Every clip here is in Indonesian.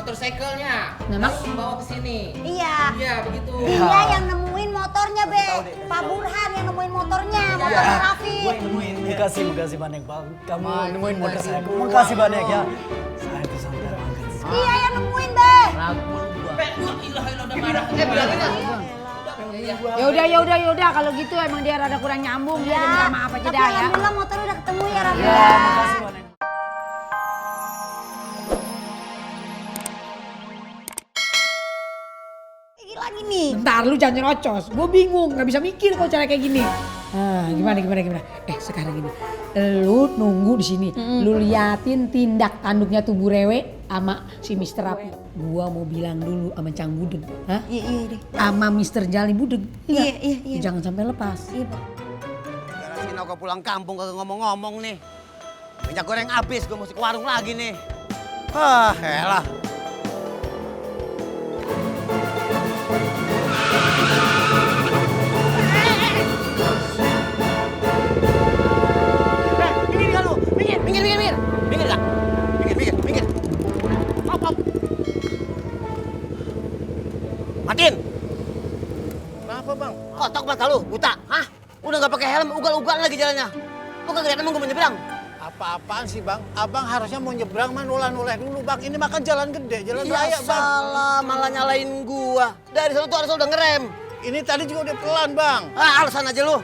motorcycle-nya. Memang? Lalu membawa ke sini. Iya. Iya, begitu. Dia yang nemuin motornya, Be. Pak Burhan yang nemuin motornya, motornya Raffi. Makasih banyak bang. Kamu nemuin motor saya. Makasih banyak ya. Saya itu santai banget. Dia yang nemuin, Be. Ya udah kalau gitu emang dia rada kurang nyambung dia minta maaf aja Tapi dah ya. alhamdulillah motor udah ketemu ya, Raffi. Ya, makasih banyak. Lagi nih. Bentar lu jangan nyerocos, gue bingung nggak bisa mikir kalau cara kayak gini. Gimana? Sekarang gini, lu nunggu di sini, lu liatin tindak tanduknya tuh Bu Rewe sama si Mister Rapi. Gua mau bilang dulu sama Cang Budeg, Iya deh. sama Mister Jali Budeg. Iya. Jangan sampai lepas. Iya, Bang. Gara Sino kok pulang kampung kagak ngomong-ngomong nih. Minyak goreng habis, gue mesti ke warung lagi nih. Elah. Minggir gak lu? Minggir. Minggir gak? Minggir. Hop. Matin. Kenapa bang? Kotok mata lu, buta. Hah? Udah gak pakai helm, ugal-ugalan lagi jalannya. Lu kagak lihat emang gue mau nyebrang? Apa-apaan sih bang? Abang harusnya mau nyebrang mah noleh dulu bang. Ini makan jalan gede, jalan Ya raya bang. salah, malah nyalain gua. Dari sana tuh harusnya udah ngerem. Ini tadi juga udah pelan bang. Alasan aja lu.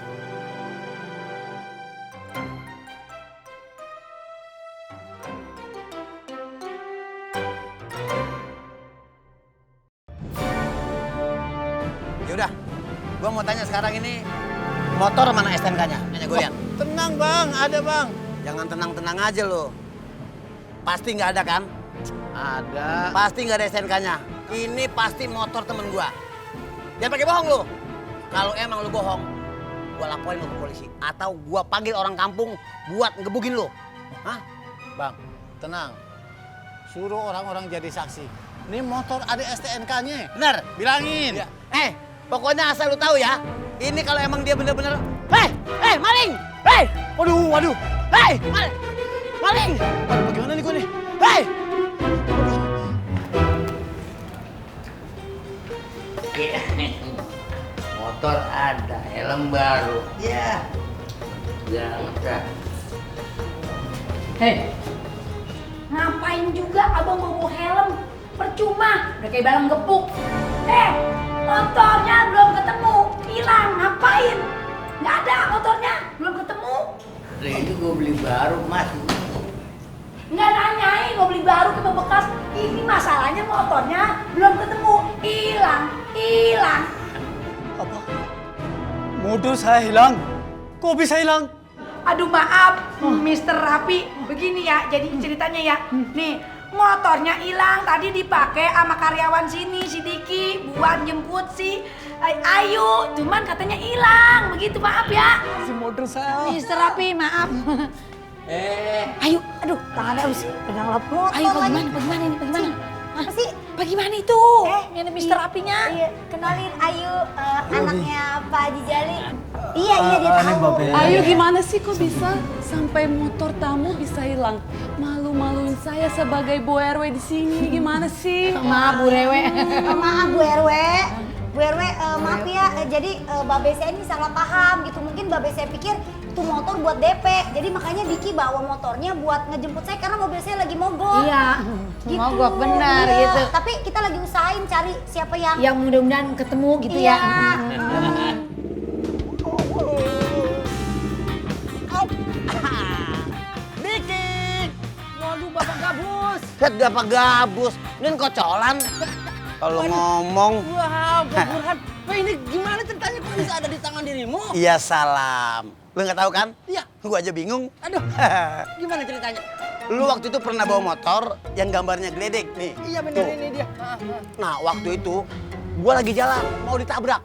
Yaudah, gua mau tanya sekarang ini motor mana STNK-nya? Nanya gue lihat. Tenang bang, ada bang. Jangan tenang-tenang aja lu. Pasti nggak ada kan? Ada. Pasti nggak ada STNK-nya. Ini pasti motor temen gua. Jangan pakai bohong lu. Kalau emang lu bohong, gua laporin lu ke polisi. Atau gua panggil orang kampung buat ngebukin lu. Hah? Bang, tenang. Suruh orang-orang jadi saksi. Ini motor ada STNK-nya. Bener? Bilangin. Ya. Pokoknya asal lu tahu ya. Ini kalau emang dia bener-bener. Maling! Waduh! Maling! Aduh, bagaimana nih gue nih? Motor ada, helm baru. Ya. Jangan. Hei, ngapain juga abang bawa helm? Percuma, udah kayak barang gepuk. Motornya belum ketemu, hilang, ngapain? Nggak ada motornya, belum ketemu. Ini gue beli baru, Mas. Nggak nanyain mau beli baru ke bekas. Ini masalahnya motornya belum ketemu, hilang. Apa? Motor saya hilang. Kok bisa hilang? Aduh maaf, Mister Rapi. Begini ya, jadi ceritanya ya. Nih, motornya hilang tadi dipakai sama karyawan sini, si Diki, buat jemput si Ayu. Cuman katanya hilang, begitu maaf ya. Si motor saya. Mister Rapi, maaf. Ayo, aduh, tangannya harus pegang laptop. Ayo, bagaimana ini, bagaimana? Apa sih? Bagaimana itu? Ini Mister Rapinya. Iya, kenalin Ayu, anaknya Pak Haji Jali. Iya, dia tahu. Ayo gimana sih kok bisa sampai motor tamu bisa hilang? Malu-maluin saya sebagai Bu RW di sini. Gimana sih? Maaf Bu Rewe. Maaf Bu RW. Bu RW, maaf ya, jadi Babe saya ini salah paham gitu. Mungkin Babe saya pikir itu motor buat DP. Jadi makanya Diki bawa motornya buat ngejemput saya karena mobil saya lagi mogok. Iya, Gitu. mogok benar Iya, gitu. Tapi kita lagi usahain cari siapa yang Yang mudah-mudahan ketemu gitu Iya. ya. Diki! Waduh, Bapak gabus. Bapak gabus. Ini kocolan. Kalau ngomong. Wah, Pak Burhan. Pak ini gimana ceritanya kok bisa ada di tangan dirimu? Iya salam. Lu nggak tahu kan? Iya. Gua aja bingung. Aduh, gimana ceritanya? Lu waktu itu pernah bawa motor yang gambarnya geledek nih. Iya bener Tuh. ini dia. Nah waktu itu gua lagi jalan mau ditabrak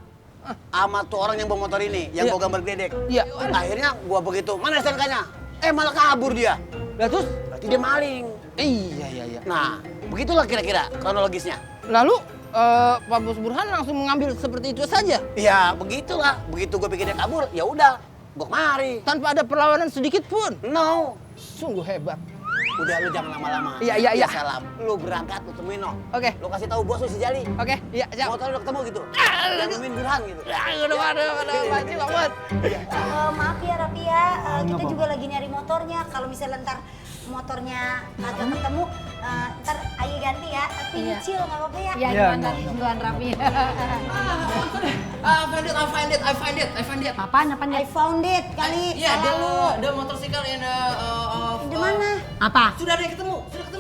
sama tuh orang yang bawa motor ini yang Iya. bawa gambar geledek. Iya. Akhirnya gua begitu mana STNK-nya? Malah kabur dia. Lah terus? Berarti dia maling. Iya. Nah begitulah kira-kira kronologisnya. Lalu Pak Bos Burhan langsung mengambil seperti itu saja Ya begitulah. Begitu gua pikir dia kabur, ya udah gua kemari. tanpa ada perlawanan sedikit pun. No. Sungguh hebat. Udah lu jangan lama-lama. Iya. Salam. Lu berangkat lu temuin no. Oke. Lu kasih tahu bos lu si Jali. Oke, iya siap. Motor udah ketemu gitu. Dan nemuin Burhan gitu. Udah, maju Bang Bos. Maaf ya Rapi ya, kita juga lagi nyari motornya. Kalau misalnya ntar motornya kagak ketemu, ntar Ayi ganti ya. Tapi nyicil nggak apa-apa ya. Ya, duluan Rapi. I find it. Apaan? I found it kali. Iya, salah lu. the motorcycle in Di mana? Apa? Sudah ada yang ketemu.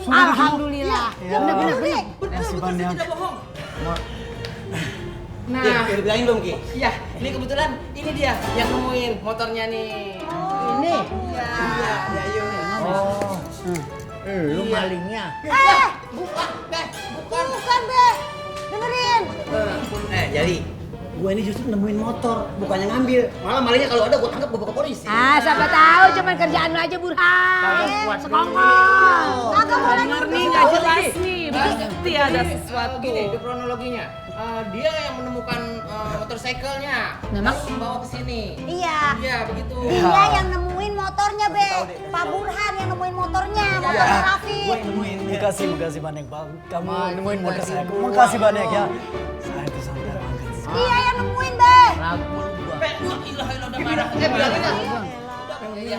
Alhamdulillah. Ya bener. Kasih banyak. Nah, Udah bilangin belum Ki? iya, ini kebetulan ini dia yang nemuin motornya nih. Ini. Iya, yuk. Oh. Lu malingnya. Bukan Be. Dengerin. Jali. Gua ini justru nemuin motor, bukannya ngambil. Malah malingnya kalau ada gua tangkap gua bawa ke polisi. Siapa tahu cuman kerjaan lu aja Burhan. Sekongkol. Kagak boleh Dengar nih, nggak jelas nih. Pasti ada sesuatu. Gini, di kronologinya. Dia yang menemukan motorcycle-nya. Memang? Lalu membawa ke sini. Iya. Iya, begitu. Dia yang nemuin motornya Be. Pak Burhan yang nemuin motornya. Motornya Rafi. Gue nemuin. Makasih banyak Bang. Kamu nemuin motor saya. Makasih banyak ya. Saya itu santai banget. Dia yang nemuin Be.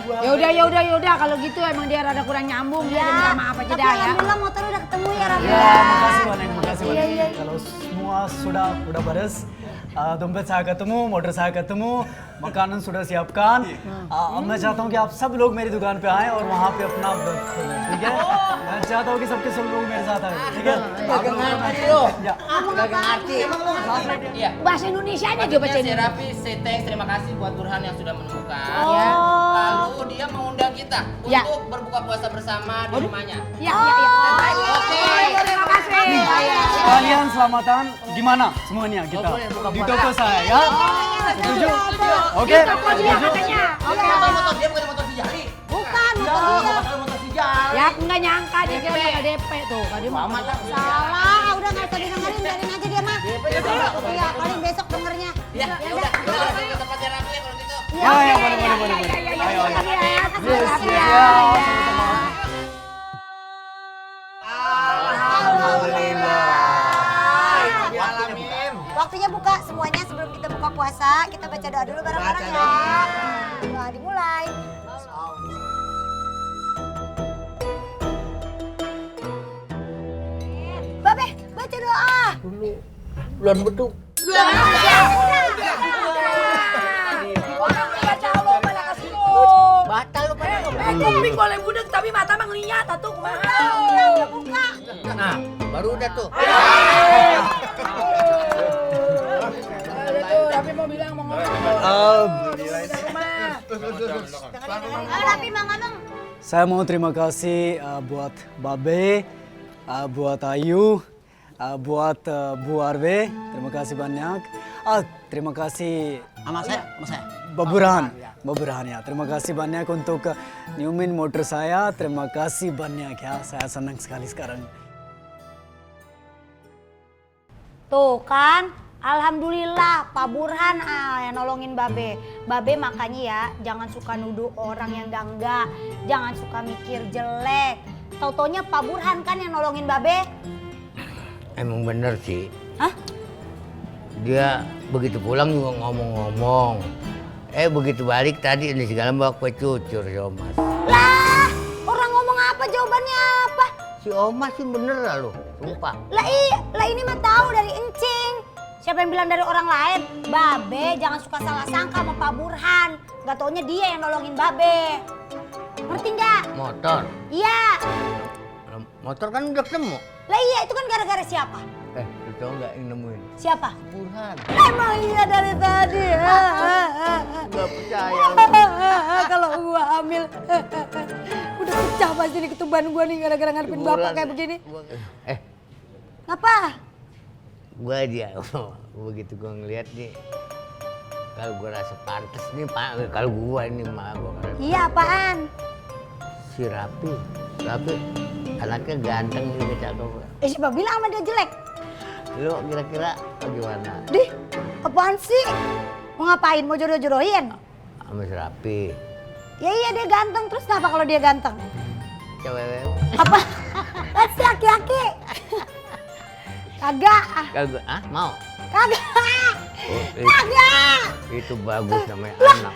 Ya udah kalau gitu emang dia rada kurang nyambung ya. Dia minta maaf aja Tapi dah ya. alhamdulillah motor udah ketemu ya Rafi. Ya, makasih banyak. Kalau semua sudah beres, dompet saya ketemu, motor saya ketemu, makanan sudah siapkan. अब मैं चाहता हूँ कि आप सब लोग मेरी दुकान पे आएं और वहाँ पे अपना खोलें, ठीक है? मैं चाहता हूँ कि सब लोग मेरे साथ आए, ठीक है? Kagak ngerti lu. Ya. Kagak ngerti. Iya. Bahasa Indonesianya dia baca Si ini. Raffi say thanks, terima kasih buat Burhan yang sudah menemukan. Ya. Lalu dia mengundang kita Ya. untuk berbuka puasa bersama di rumahnya. Ya. Oke. Terima kasih. Kalian selamatan gimana semuanya kita di toko saya ya? Setuju? Oke. Setuju? Oke. Motor dia bukan motor si Jali. Bukan Ya, motor dia. bukan motor si Jali. Ya enggak nyangka dia kira bakal DP tuh. Tadi mau Amat lah. Salah, udah nggak usah didengerin, biarin aja dia mah. Iya, paling besok dengernya. Ya, udah. Kita langsung ke tempatnya Raffi ya kalau gitu. Ya, boleh. Ayo. Yes, ya. Waktunya buka semuanya sebelum kita buka puasa, kita baca doa dulu bareng-bareng ya. Doa dimulai. Babe, baca doa. Bulan beduk. Batal lu pada. Kuping boleh budek tapi mata mah ngeliat tuh kumaha. Buka. Nah, baru udah tuh. Tapi mau bilang mau ngomong. Rapi Mang Amang. Saya mau terima kasih buat Babe, buat Ayu, buat Bu Arwe. Terima kasih banyak. Terima kasih Sama saya. Burhan ya. Terima kasih banyak untuk nyumin motor saya. Terima kasih banyak ya. Saya senang sekali sekarang. Tuh kan, alhamdulillah Pak Burhan yang nolongin Babe. Babe makanya ya jangan suka nuduh orang yang enggak. Jangan suka mikir jelek. Tau-taunya Pak Burhan kan yang nolongin Babe. Emang bener sih. Hah? Dia begitu pulang juga ngomong-ngomong. Begitu balik tadi ini segala bawa kue cucur si Omas. Lah, orang ngomong apa jawabannya apa? Si Omas sih bener lah lu, sumpah. Lah ini mah tahu dari encing. Siapa yang bilang dari orang lain? Babe jangan suka salah sangka sama Pak Burhan. Gak taunya dia yang nolongin Babe. Ngerti nggak? Motor. Iya. Motor kan udah ketemu. Lah iya itu kan gara-gara siapa? Lu tau nggak yang nemuin? Siapa? Burhan. Emang iya dari tadi. Nggak percaya lu. Kalau gua hamil udah pecah pasti nih ketuban gua nih gara-gara ngadepin bapak kayak begini. Ngapa? Gua dia begitu gua ngeliat nih. Kalau gua rasa pantas nih Pak, kalau gua ini mah gua ngerasa. Iya apaan? Si Raffi anaknya ganteng juga cakep. Siapa bilang sama dia jelek? Lu kira-kira bagaimana Dih, apaan sih? Mau ngapain? Mau jodoh-jodohin? sama si Raffi? Ya iya dia ganteng, terus kenapa kalau dia ganteng? cewek. Apa? Kan si laki-laki. Kagak. Kagak, mau? Kagak. Oh, Kagak. itu bagus namanya anak.